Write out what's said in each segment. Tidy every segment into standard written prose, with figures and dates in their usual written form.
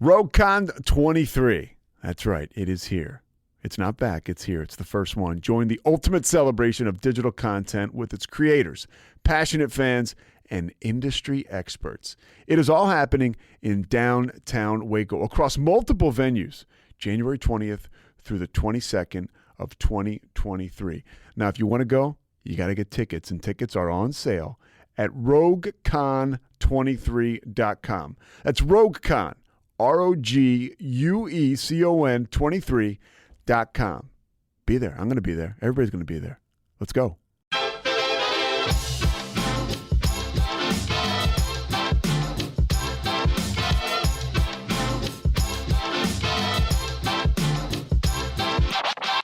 RogueCon 23. That's right. It is here. It's not back. It's here. It's the first one. Join the ultimate celebration of digital content with its creators, passionate fans, and industry experts. It is all happening in downtown Waco across multiple venues, January 20th through the 22nd of 2023. Now, if you want to go, you got to get tickets, and tickets are on sale at RogueCon23.com. That's RogueCon, RogueCon 23.com. Be there. I'm going to be there. Everybody's going to be there. Let's go.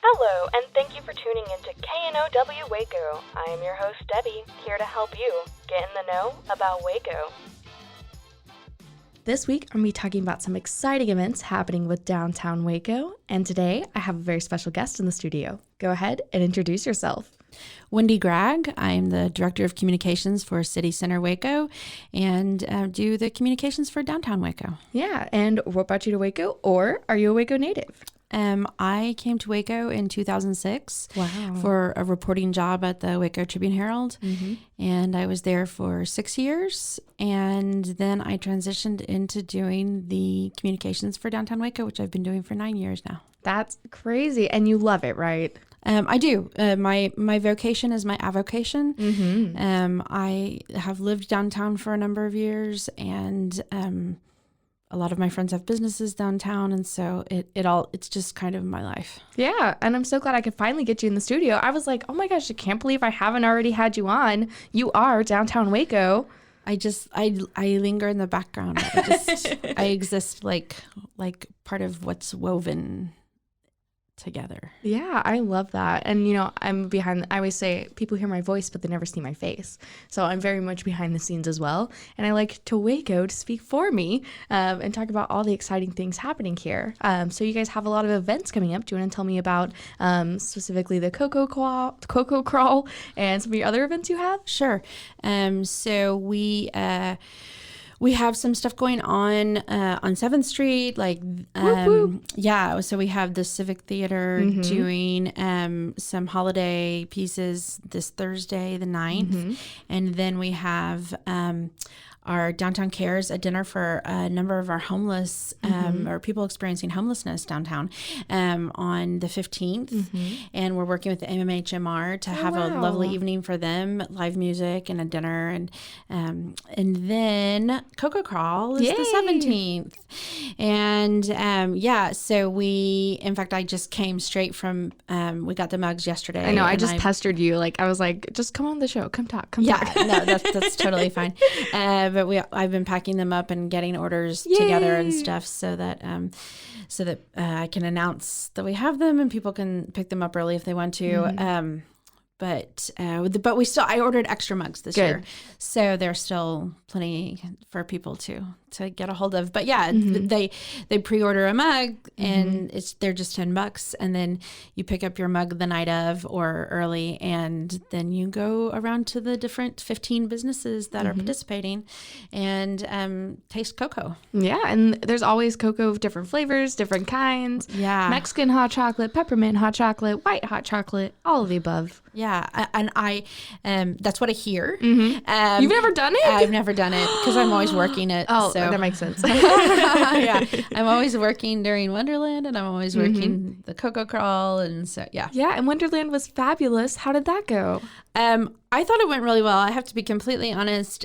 Hello, and thank you for tuning into KNOW Waco. I am your host, Debbie, here to help you get in the know about Waco. This week, I'm going to be talking about some exciting events happening with downtown Waco, and today I have a very special guest in the studio. Go ahead and introduce yourself. Wendy Gragg. I'm the Director of Communications for City Center Waco and do the communications for downtown Waco. Yeah, and what brought you to Waco, or are you a Waco native? I came to Waco in 2006 Wow. for a reporting job at the Waco Tribune-Herald, and I was there for 6 years, and then I transitioned into doing the communications for downtown Waco, which I've been doing for 9 years now. That's crazy, and you love it, right? I do. My vocation is my avocation. I have lived downtown for a number of years, and a lot of my friends have businesses downtown, and so it's just kind of my life. Yeah, and I'm so glad I could finally get you in the studio. I was like, oh my gosh, I can't believe I haven't already had you on. You are downtown Waco. I linger in the background. I exist like part of what's woven together. Yeah, I love that. And, you know, I always say people hear my voice, but they never see my face. So I'm very much behind the scenes as well. And I like to Waco to speak for me and talk about all the exciting things happening here. So you guys have a lot of events coming up. Do you want to tell me about specifically the Cocoa Crawl and some of your other events you have? Sure. So we have some stuff going on 7th Street, like, yeah, so we have the Civic Theater doing some holiday pieces this Thursday, the 9th, and then we have our Downtown Cares, a dinner for a number of our homeless or people experiencing homelessness downtown on the 15th. And we're working with the MMHMR to have a lovely evening for them, live music and a dinner. And then Cocoa Crawl is the 17th. And so in fact, I just came straight from, we got the mugs yesterday. I know, I just pestered you. Like, I was like, just come on the show, come talk. Yeah, no, that's totally fine. But I've been packing them up and getting orders together and stuff so that I can announce that we have them and people can pick them up early if they want to. But I ordered extra mugs this year, so there's still plenty for people to get a hold of. But yeah, they pre-order a mug and they're just $10, and then you pick up your mug the night of or early, and then you go around to the different 15 businesses that are participating and taste cocoa. Yeah, and there's always cocoa of different flavors, different kinds. Yeah, Mexican hot chocolate, peppermint hot chocolate, white hot chocolate, all of the above. Yeah, and I that's what I hear. You've never done it? I've never done it because I'm always working it. Oh, so. that makes sense. Yeah, I'm always working during Wonderland, and I'm always working the Cocoa Crawl, and so yeah. Yeah, and Wonderland was fabulous. How did that go? I thought it went really well. I have to be completely honest.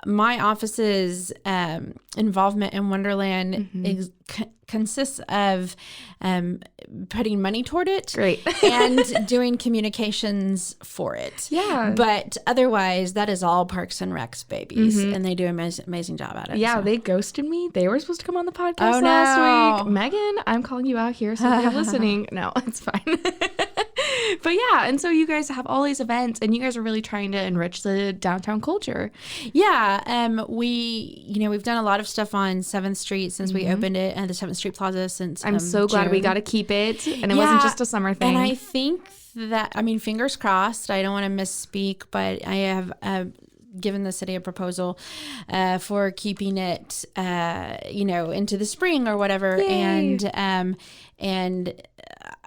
My office's involvement in Wonderland consists of putting money toward it and doing communications for it. Yeah. But otherwise, that is all Parks and Recs babies, and they do an amazing job at it. Yeah, so. They ghosted me. They were supposed to come on the podcast last week. Megan, I'm calling you out here, so if you're listening. No, it's fine. But yeah, and so you guys have all these events, and you guys are really trying to enrich the downtown culture. Yeah, we've done a lot of stuff on 7th Street since we opened it, and the 7th Street Plaza since I'm so glad June. we got to keep it, and it wasn't just a summer thing. And I think that, fingers crossed, I don't want to misspeak, but I have given the city a proposal for keeping it, into the spring or whatever. Yay. And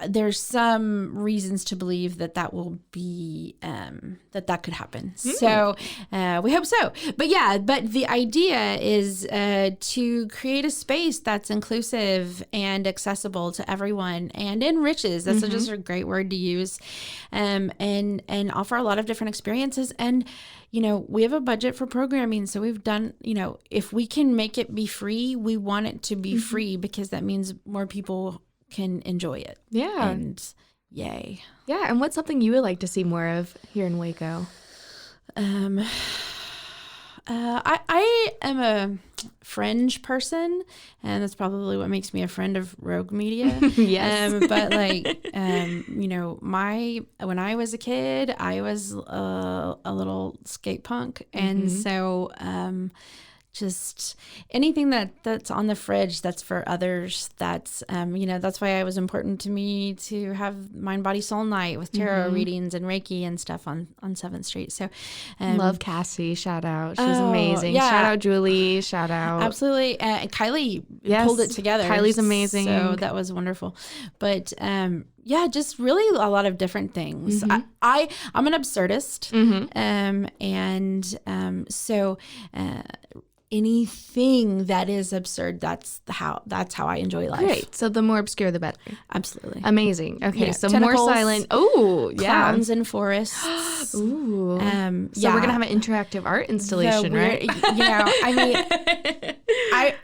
there's some reasons to believe that will be, that could happen. So we hope so. But the idea is to create a space that's inclusive and accessible to everyone and enriches. That's just a great word to use. And offer a lot of different experiences. And, we have a budget for programming. So we've done, if we can make it be free, we want it to be free, because that means more people can enjoy it. Yeah. And yay. Yeah. And what's something you would like to see more of here in Waco? I am a fringe person, and that's probably what makes me a friend of Rogue Media. Yes. But when I was a kid, I was a little skate punk. And so, just anything that's on the fridge, that's for others. That's, that's why it was important to me to have Mind, Body, Soul Night with tarot readings and Reiki and stuff on 7th Street. So, love Cassie. Shout out. She's amazing. Yeah. Shout out Julie. Shout out. Absolutely. Kylie pulled it together. Kylie's amazing. So that was wonderful. But, just really a lot of different things. I'm an absurdist. So anything that is absurd, that's how I enjoy life. Great. So the more obscure, the better. Absolutely. Amazing. Okay. So tentacles, more silent. Oh, yeah. Clowns in forests. Ooh. So we're gonna have an interactive art installation, right?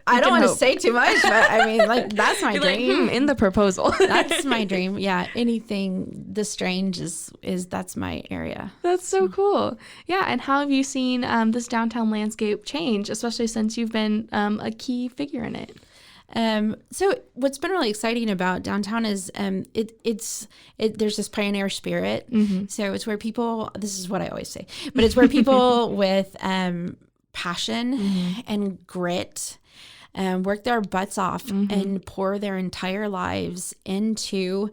I don't want to say too much, but that's my dream. In the proposal. That's my dream. Yeah. Anything the strange is that's my area. That's so cool. Yeah. And how have you seen this downtown landscape change, especially since you've been a key figure in it? So what's been really exciting about downtown is there's this pioneer spirit. So it's where people, this is what I always say, but it's where people with passion and grit work their butts off and pour their entire lives into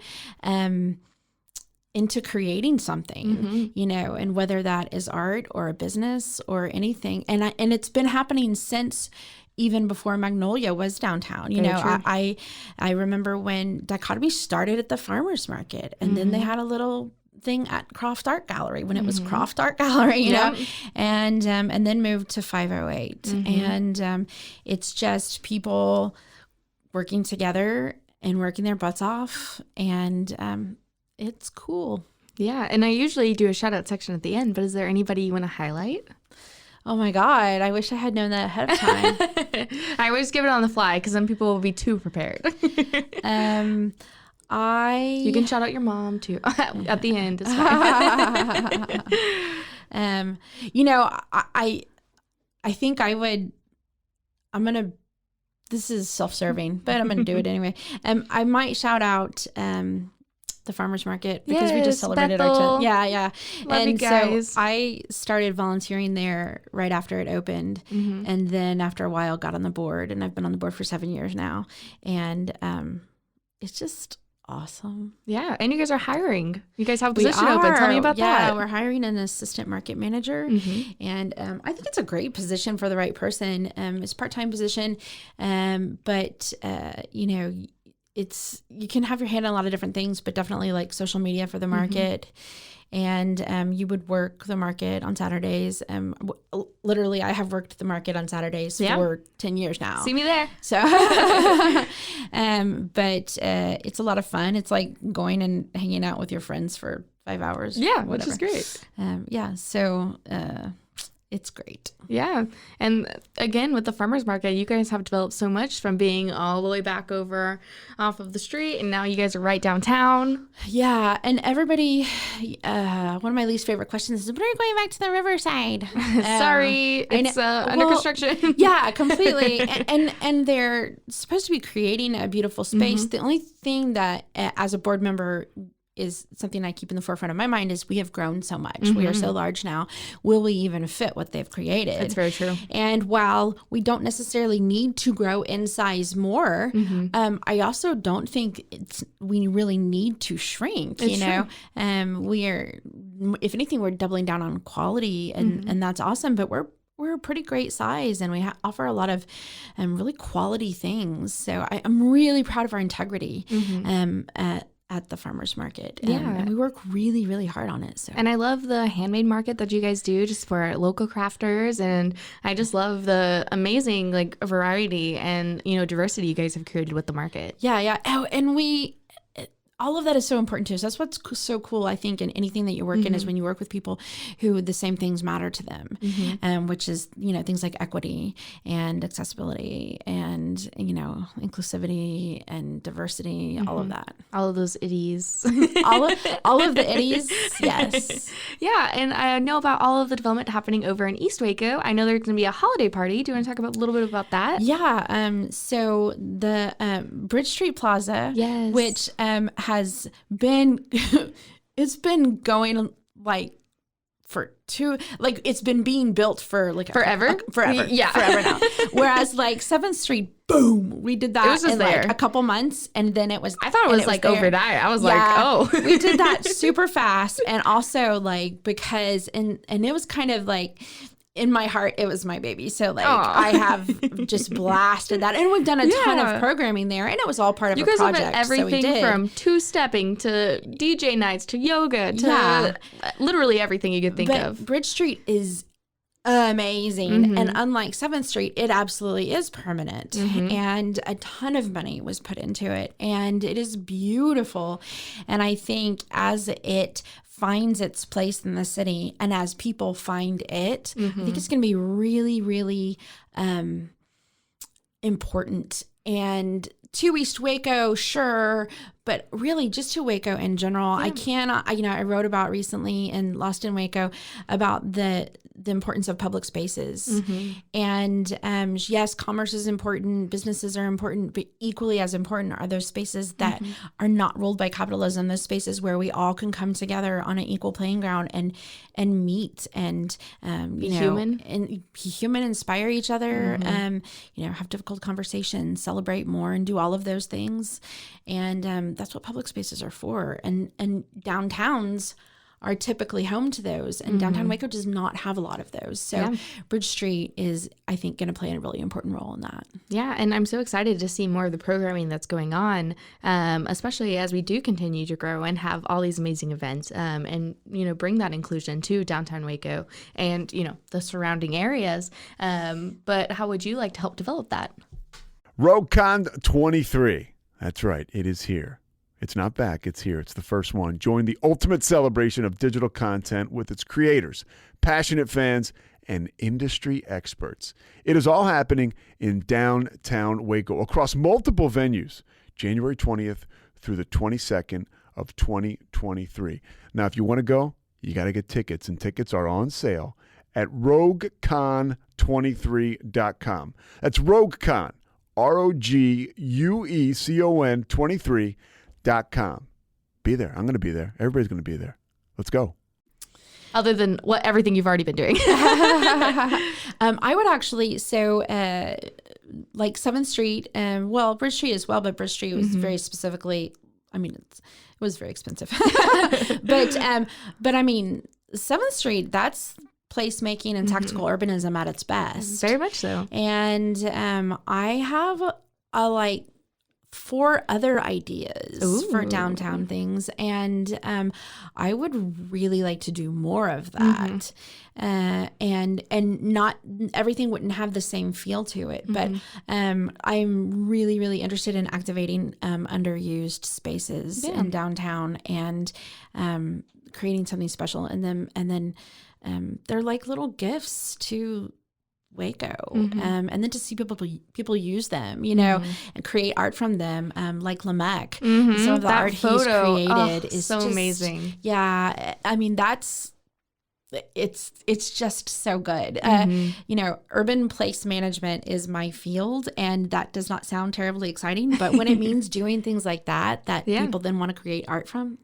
creating something, and whether that is art or a business or anything. And it's been happening since even before Magnolia was downtown. I remember when Dichotomy started at the farmers market, and then they had a little thing at Croft Art Gallery when it was Croft Art Gallery, you know, and then moved to 508. And it's just people working together and working their butts off, and it's cool. Yeah, and I usually do a shout out section at the end, but is there anybody you want to highlight? Oh my God, I wish I had known that ahead of time. I always give it on the fly because then people will be too prepared. You can shout out your mom too at the end. It's fine. I think this is self-serving, but I'm going to do it anyway. I might shout out the farmers market because we just celebrated Bethel. our 10th. Yeah. Love you guys. So I started volunteering there right after it opened. And then after a while got on the board, and I've been on the board for 7 years now. And it's just awesome. Yeah. And you guys are hiring. You guys have a position open. Tell me about that. Yeah, we're hiring an assistant market manager. And I think it's a great position for the right person. It's a part-time position. But you can have your hand on a lot of different things, but definitely like social media for the market. And you would work the market on Saturdays. Literally, I have worked the market on Saturdays for 10 years now. See me there. So, but it's a lot of fun. It's like going and hanging out with your friends for 5 hours. Yeah, which is great. So it's great. Yeah. And again, with the farmers market, you guys have developed so much from being all the way back over off of the street. And now you guys are right downtown. Yeah. And everybody, one of my least favorite questions is, when are you going back to the Riverside? Sorry. It's under construction. Yeah, completely. and they're supposed to be creating a beautiful space. The only thing that as a board member is something I keep in the forefront of my mind is we have grown so much. We are so large now. Will we even fit what they've created? That's very true. And while we don't necessarily need to grow in size more, I also don't think we really need to shrink. It's true. We are, if anything, we're doubling down on quality, and that's awesome. But we're a pretty great size, and we offer a lot of really quality things. So I'm really proud of our integrity at the farmers market. And we work really, really hard on it. So. And I love the handmade market that you guys do just for local crafters. And I just love the amazing like variety and, diversity you guys have created with the market. Yeah. Oh, and all of that is so important too. So that's what's so cool, I think, in anything that you work in is when you work with people who the same things matter to them, which is, things like equity and accessibility and, inclusivity and diversity, all of that. All of those itties. all of the itties, yes. Yeah, and I know about all of the development happening over in East Waco. I know there's going to be a holiday party. Do you want to talk a little bit about that? Yeah, so the Bridge Street Plaza, which has been it's been going like for it's been being built for like forever forever now, whereas like 7th Street, boom, we did that in like a couple months, and then it was I thought it was like overnight. I was like, oh. We did that super fast. And also like because and it was kind of like in my heart, it was my baby. So like I have just blasted that. And we've done a ton of programming there. And it was all part of a project. You guys have everything from two-stepping to DJ nights to yoga to literally everything you could think of. Bridge Street is amazing. And unlike 7th Street, it absolutely is permanent. And a ton of money was put into it. And it is beautiful. And I think as it finds its place in the city and as people find it, I think it's going to be really, really important. And to East Waco, sure, but really just to Waco in general. I cannot, I wrote about recently in Lost in Waco about the importance of public spaces. And yes, commerce is important, businesses are important, but equally as important are those spaces that are not ruled by capitalism, those spaces where we all can come together on an equal playing ground and meet and be human, inspire each other, have difficult conversations, celebrate more, and do all of those things. And that's what public spaces are for. And downtowns are typically home to those, and downtown Waco does not have a lot of those. So Bridge Street is, I think, going to play a really important role in that. Yeah, and I'm so excited to see more of the programming that's going on, especially as we do continue to grow and have all these amazing events, and bring that inclusion to downtown Waco and the surrounding areas. But how would you like to help develop that? RogueCon 23. That's right, it is here. It's not back, it's here. It's the first one. Join the ultimate celebration of digital content with its creators, passionate fans, and industry experts. It is all happening in downtown Waco across multiple venues, January 20th through the 22nd of 2023. Now, if you want to go, you got to get tickets, and tickets are on sale at RogueCon23.com. That's RogueCon, RogueCon 23.com. Be there. I'm going to be there. Everybody's going to be there. Let's go. Other than everything you've already been doing. I would actually, like 7th Street, Bridge Street as well, but Bridge Street was very specifically, it was very expensive. but 7th Street, that's placemaking and tactical urbanism at its best. Very much so. And I have 4 other ideas for downtown things, and I would really like to do more of that. And not everything wouldn't have the same feel to it, but I'm really, really interested in activating underused spaces in downtown and creating something special in them, and then they're like little gifts to Waco, and then to see people use them, and create art from them, like Lamech. Some of the art he's created is so just amazing. Yeah, it's just so good. Urban place management is my field, and that does not sound terribly exciting, but when it means doing things like that people then want to create art from,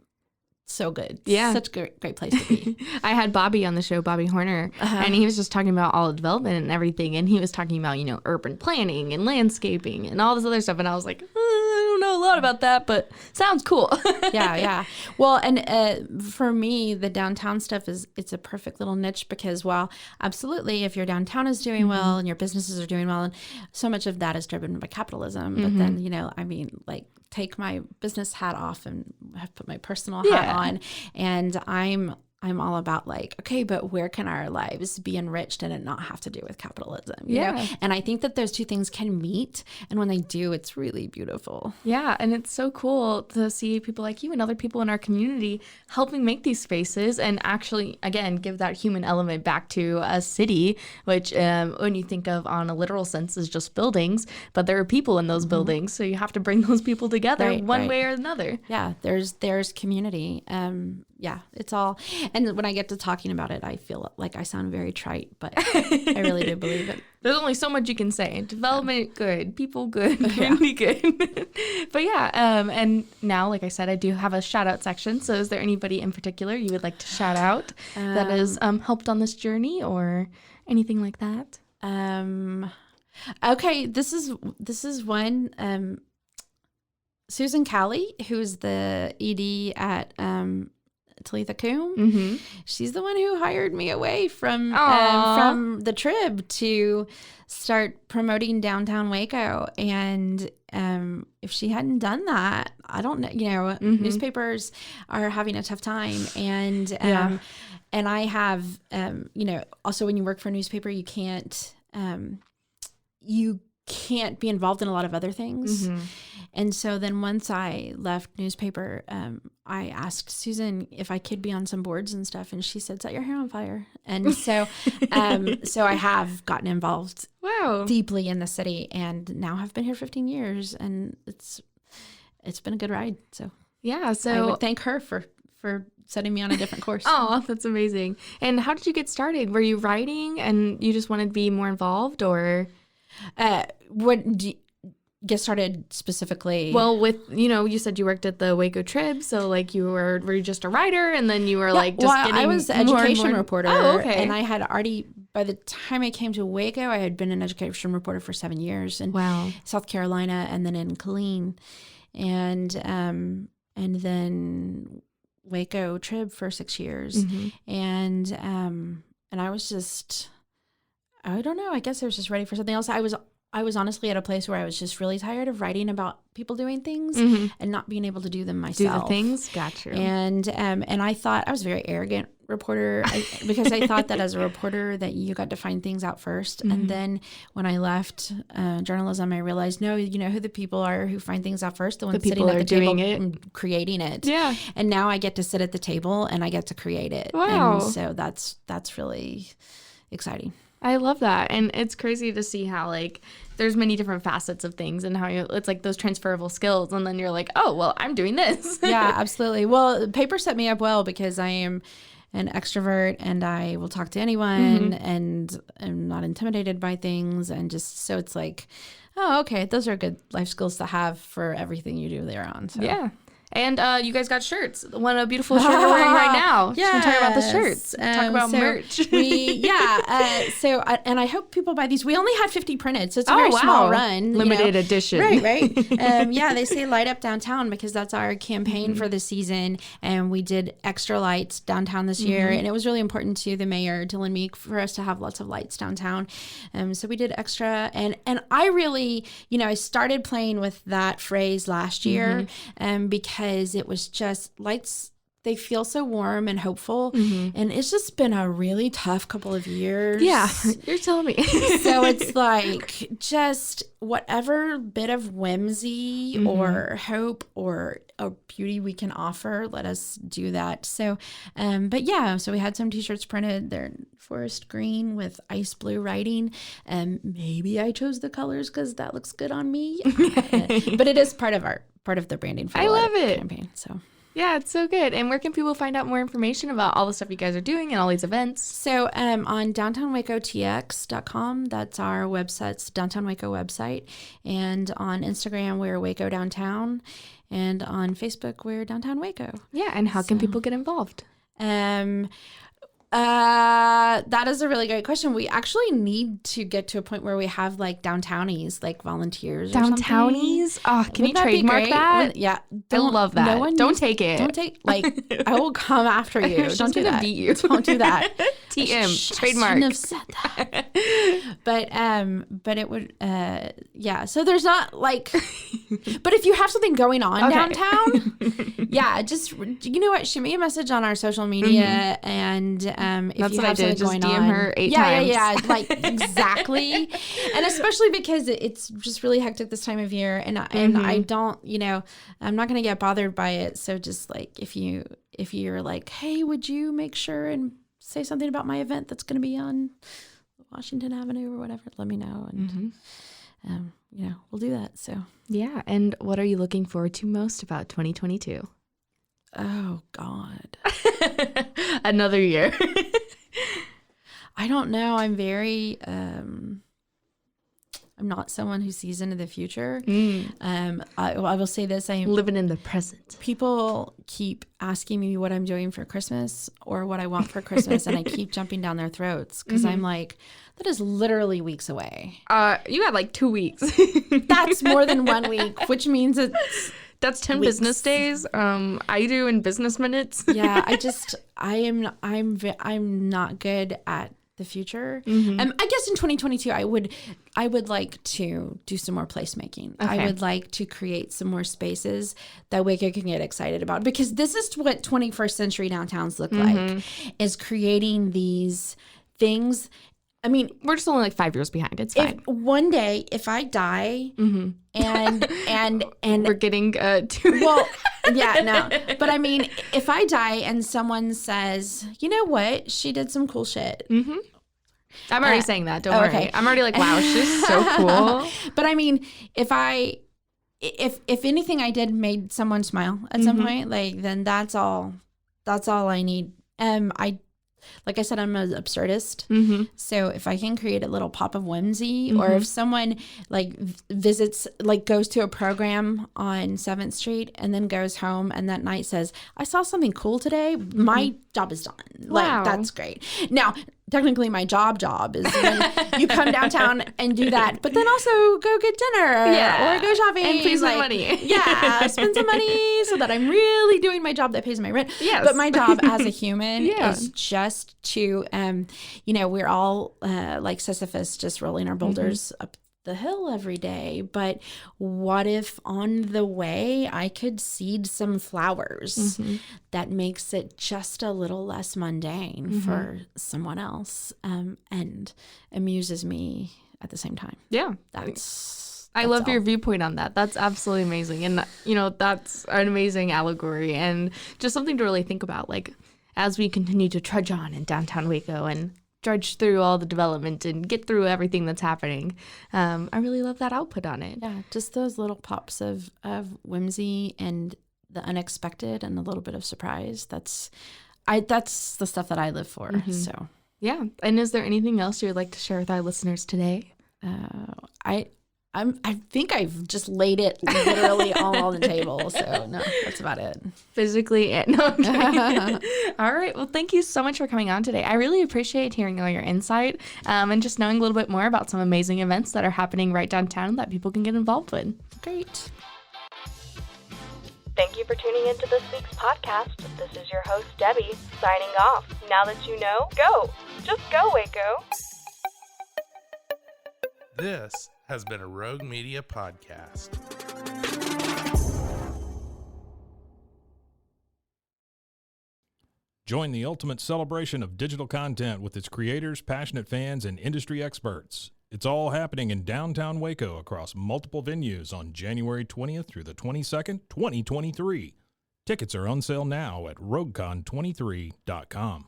so good. Yeah. Such a great place to be. I had Bobby on the show, Bobby Horner, and he was just talking about all the development and everything. And he was talking about, urban planning and landscaping and all this other stuff. And I was like, I don't know a lot about that, but sounds cool. Yeah. Well, and for me, the downtown stuff it's a perfect little niche because while absolutely if your downtown is doing well and your businesses are doing well, and so much of that is driven by capitalism, but then, take my business hat off and have put my personal hat on, and I'm all about okay, but where can our lives be enriched and it not have to do with capitalism? You know? And I think that those two things can meet. And when they do, it's really beautiful. Yeah. And it's so cool to see people like you and other people in our community helping make these spaces and actually, again, give that human element back to a city, which when you think of on a literal sense is just buildings, but there are people in those buildings. So you have to bring those people together one way or another. Yeah. There's community. Yeah, it's all. And when I get to talking about it, I feel like I sound very trite, but I really do believe it. There's only so much you can say. Development, good. People, good. Community, good. But and now, like I said, I do have a shout out section. So is there anybody in particular you would like to shout out that has helped on this journey or anything like that? Okay, this is one. Susan Callie, who's the ED at Talitha Coombe. She's the one who hired me away from the Trib to start promoting downtown Waco. And if she hadn't done that, I don't know. Newspapers are having a tough time, and I have also when you work for a newspaper, you can't be involved in a lot of other things. And so then once I left newspaper, I asked Susan if I could be on some boards and stuff. And she said, set your hair on fire. And so, so I have gotten involved deeply in the city and now have been here 15 years and it's been a good ride. So so I would thank her for setting me on a different course. Oh, that's amazing. And how did you get started? Were you writing and you just wanted to be more involved or? What do you get started specifically? Well, with you said you worked at the Waco Trib, so were you just a writer, and then you were I was an education reporter. Oh, okay. And I had already by the time I came to Waco, I had been an education reporter for 7 years in South Carolina, and then in Killeen, and then Waco Trib for 6 years, and I was just. I don't know. I guess I was just ready for something else. I was honestly at a place where I was just really tired of writing about people doing things and not being able to do them myself. Do the things? Gotcha. And I thought I was a very arrogant reporter because I thought that as a reporter that you got to find things out first. And then when I left journalism, I realized, no, you know who the people are who find things out first? The ones sitting at the table and creating it. Yeah. And now I get to sit at the table and I get to create it. Wow. And so that's really exciting. I love that. And it's crazy to see how there's many different facets of things and how it's those transferable skills. And then you're like, oh, well, I'm doing this. Yeah, absolutely. Well, paper set me up well because I am an extrovert and I will talk to anyone and I'm not intimidated by things. And just so it's oh, okay, those are good life skills to have for everything you do there on. So. Yeah. And you guys got shirts. A beautiful shirt you're wearing right now. Yeah. Talk about the shirts. Talk about merch. And I hope people buy these. We only had 50 printed, so it's a very small run. Limited edition. Right. They say light up downtown because that's our campaign for the season. And we did extra lights downtown this year. And it was really important to the mayor, Dylan Meek, for us to have lots of lights downtown. So we did extra. And I really, I started playing with that phrase last year because it was just lights, they feel so warm and hopeful. And it's just been a really tough couple of years. Yeah, you're telling me. So it's just whatever bit of whimsy or hope or beauty we can offer, let us do that. So, so we had some t-shirts printed. They're forest green with ice blue writing. Maybe I chose the colors because that looks good on me. But it is part of the branding for I love it. campaign. So Yeah, it's so good. And where can people find out more information about all the stuff you guys are doing and all these events? So on downtownwacotx.com, that's our website's Downtown Waco website. And on Instagram, we're Waco Downtown. And on Facebook, we're Downtown Waco. Yeah, and how can people get involved? That is a really great question. We actually need to get to a point where we have like downtownies, like volunteers. Downtownies? Oh, can you trademark that? Yeah. I love that. Don't take it. Don't take, like, I will come after you. She's Don't do gonna that. beat you. Don't do that. TM, trademark. I shouldn't have said that. But it would, yeah. So there's not like, but if you have something going on downtown, yeah, just, you know what? Shoot me a message on our social media and, if that's you what have I did. something Just going DM on. her 8 times. Yeah, like exactly. And especially because it's just really hectic this time of year. And I don't, I'm not going to get bothered by it. So just like, if you're like, hey, would you make sure and say something about my event that's going to be on Washington Avenue or whatever, let me know. And, we'll do that. So, yeah. And what are you looking forward to most about 2022? Oh, God. Another year. I don't know. I'm very, I'm not someone who sees into the future. I will say this. I'm living in the present. People keep asking me what I'm doing for Christmas or what I want for Christmas. And I keep jumping down their throats because I'm like, that is literally weeks away. You got like 2 weeks. That's more than 1 week, which means that's 10 weeks. Business days. I do in business minutes. Yeah, I'm not good at the future. I guess in 2022, I would like to do some more placemaking. Okay. I would like to create some more spaces that Waco can get excited about, because this is what 21st century downtowns look like, is creating these things. I mean, we're just only like 5 years behind. It's fine. One day, if I die and we're getting to well, yeah, no. But I mean, if I die and someone says, you know what, she did some cool shit. I'm already saying that. Don't worry. Okay. I'm already like, wow, she's so cool. But I mean, if anything I did made someone smile at some point, like, then that's all I need. Like I said, I'm an absurdist. So if I can create a little pop of whimsy, or if someone like visits, like goes to a program on 7th Street and then goes home and that night says, I saw something cool today, my job is done. Wow. Like, that's great. Now, technically my job is when you come downtown and do that, but then also go get dinner or go shopping. And pay some money. Yeah, spend some money so that I'm really doing my job that pays my rent. Yes. But my job as a human is just to, we're all like Sisyphus, just rolling our boulders up the hill every day. But what if on the way I could seed some flowers that makes it just a little less mundane for someone else, and amuses me at the same time? Yeah. I love your viewpoint on that. That's absolutely amazing. And, that's an amazing allegory and just something to really think about, like, as we continue to trudge on in downtown Waco and trudge through all the development and get through everything that's happening. I really love that output on it. Yeah, just those little pops of whimsy and the unexpected and a little bit of surprise. That's the stuff that I live for. So yeah. And is there anything else you would like to share with our listeners today? I think I've just laid it literally all on the table. So no, that's about it. Physically, no. I'm kidding. All right. Well, thank you so much for coming on today. I really appreciate hearing all your insight and just knowing a little bit more about some amazing events that are happening right downtown that people can get involved with. Great. Thank you for tuning into this week's podcast. This is your host, Debbie, signing off. Now that you know, go. Just go, Waco. This has been a Rogue Media podcast. Join the ultimate celebration of digital content with its creators, passionate fans, and industry experts. It's all happening in downtown Waco across multiple venues on January 20th through the 22nd, 2023. Tickets are on sale now at roguecon23.com.